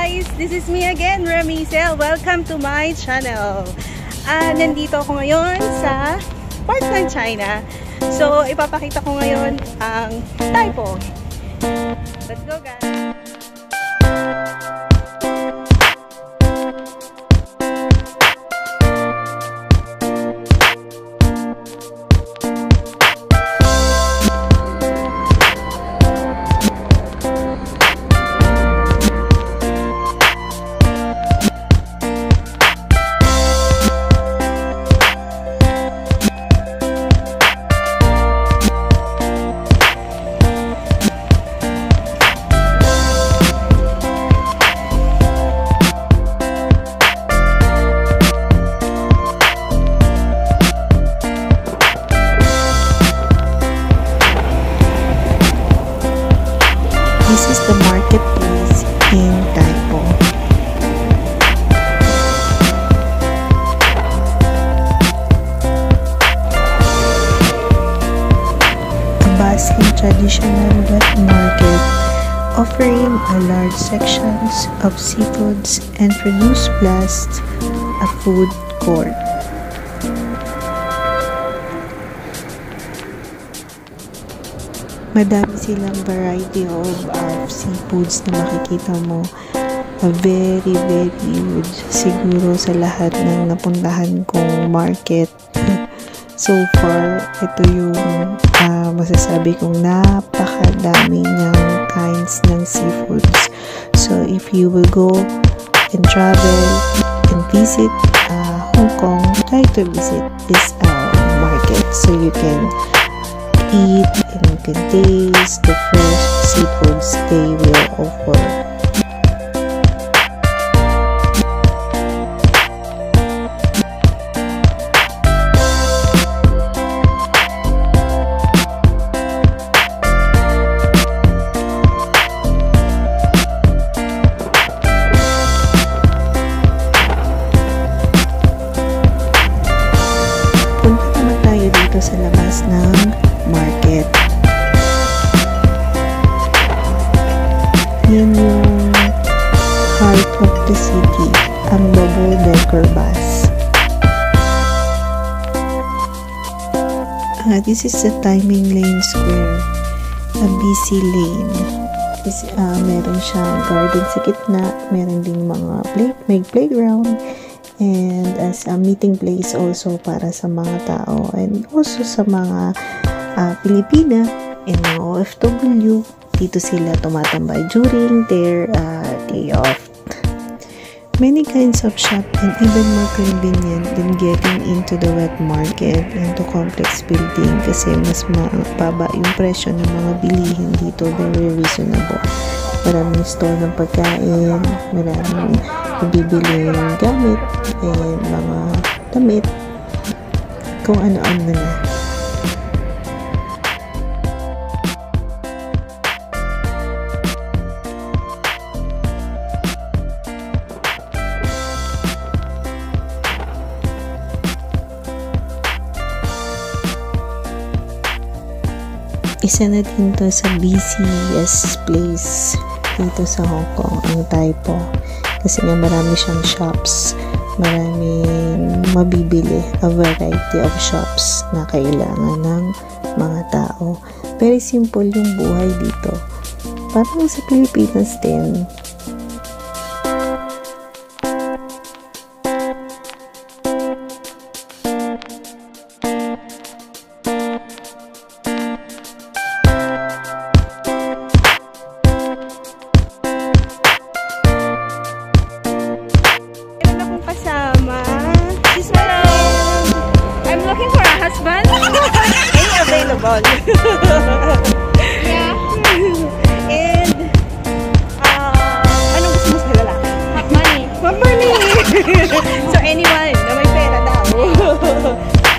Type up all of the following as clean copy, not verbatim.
guys! This is me again, Ramisel. Welcome to my channel. Nandito ako ngayon sa part ng China. So, ipapakita ko ngayon ang Taipo. Let's go guys! This is the marketplace in Taipo. A bustling traditional wet market offering a large sections of seafoods and produce plus a food court. Madami silang variety of seafoods na makikita mo. Very huge. Siguro sa lahat ng napuntahan kong market so far, ito yung masasabi kong napakadami niyang kinds ng seafoods. So if you will go and travel and visit Hong Kong, try to visit this market so you can eat and you can taste the fresh seafoods they will offer. Punta naman tayo dito sa labas ng market. Yan yung heart of the city, ang double-decker bus. This is the Timing Lane Square, a busy lane. Meron siyang garden sa gitna, meron ding mga playground, and as a meeting place also para sa mga tao and also sa mga Pilipina and mga OFW. Dito sila tumatambay during their day off. Many kinds of shop and even more convenient than getting into the wet market into complex building kasi mas mababa yung presyo ng mga bilihin dito, very reasonable. Maraming store ng pagkain, maraming bibili ng gamit and mga damit, kung ano-ano na. Isa na din to sa busiest place dito sa Hong Kong, ang Taipo. Kasi nga marami siyang shops, maraming mabibili, a variety of shops na kailangan ng mga tao. Very simple yung buhay dito. Parang sa Pilipinas din. I'm looking for a husband. Any available? Yeah. And anong gusto mo sa lalaki? Have money. Have money. So anyone na may pera daw.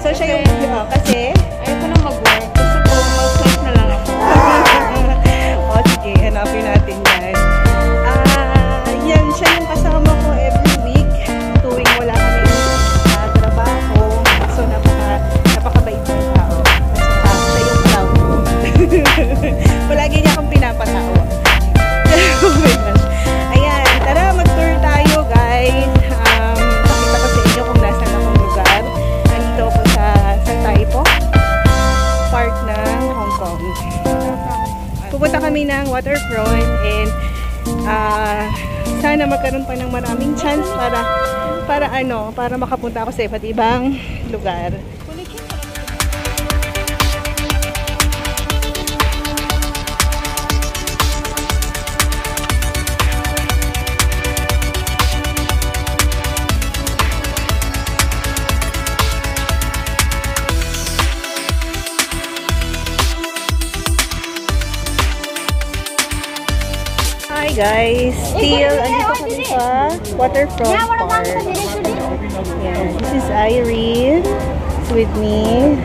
So siya yung kasi Ayoko na mag-work. Gusto ko mag-life na lang ako. o sige, hanapin natin yan. Yan siya yung kasama ko every week tuwing wala kami trabaho. So napakabait ng tao. Siya yung clown ko. Palagi niya akong pinapatawa. Oh my gosh. Ayan, tara waterfront, and sana magkaroon pa ng maraming chance para makapunta ako sa iba't ibang lugar. Hi guys, still andito kami sa waterfront park. Yeah, this is Irene with me,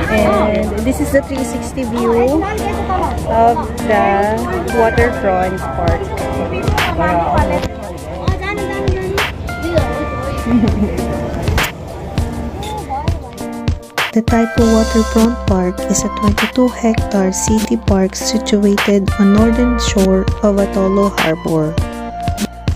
and this is the 360 view of the waterfront park. The Taipo Waterfront Park is a 22-hectare city park situated on northern shore of Atolo Harbor.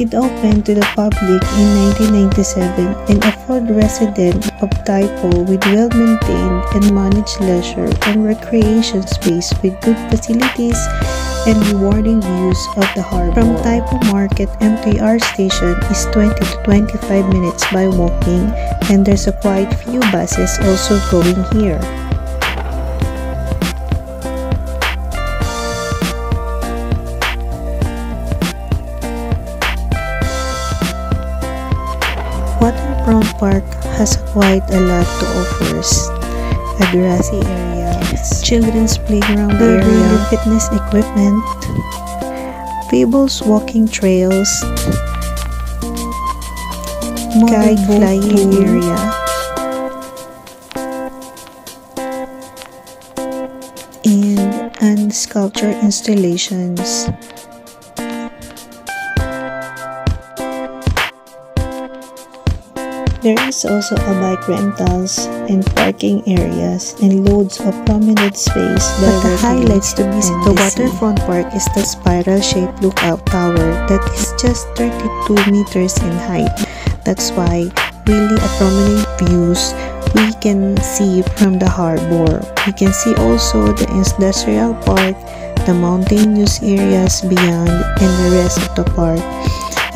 It opened to the public in 1997 and offered residents of Taipo with well-maintained and managed leisure and recreation space with good facilities and rewarding views of the harbor. From Taipo Market MTR station is 20 to 25 minutes by walking, and there's a quite few buses also going here. Waterfront Park has quite a lot to offer. A grassy area, children's playground area, fitness equipment, Fables walking trails, kite flying area, and sculpture installations. There is also a bike rentals and parking areas and loads of promenade space. But the highlights to visit the waterfront park is the spiral-shaped lookout tower that is just 32 meters in height. That's why really a prominent views we can see from the harbor. We can see also the industrial park, the mountainous areas beyond, and the rest of the park.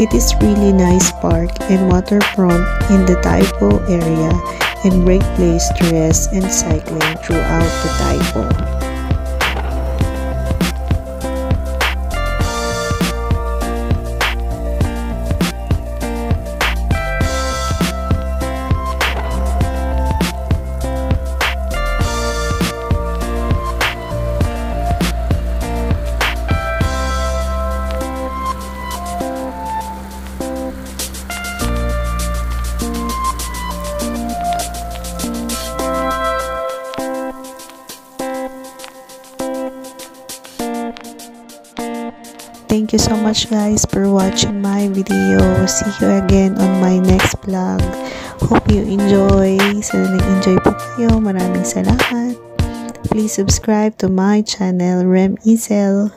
It is really nice park and waterfront in the Taipo area, and great place to rest and cycling throughout the Taipo. Thank you so much guys for watching my video. See you again on my next vlog. Hope you enjoy. Sana nag-enjoy po kayo. Maraming salamat. Please subscribe to my channel, Rem Isel.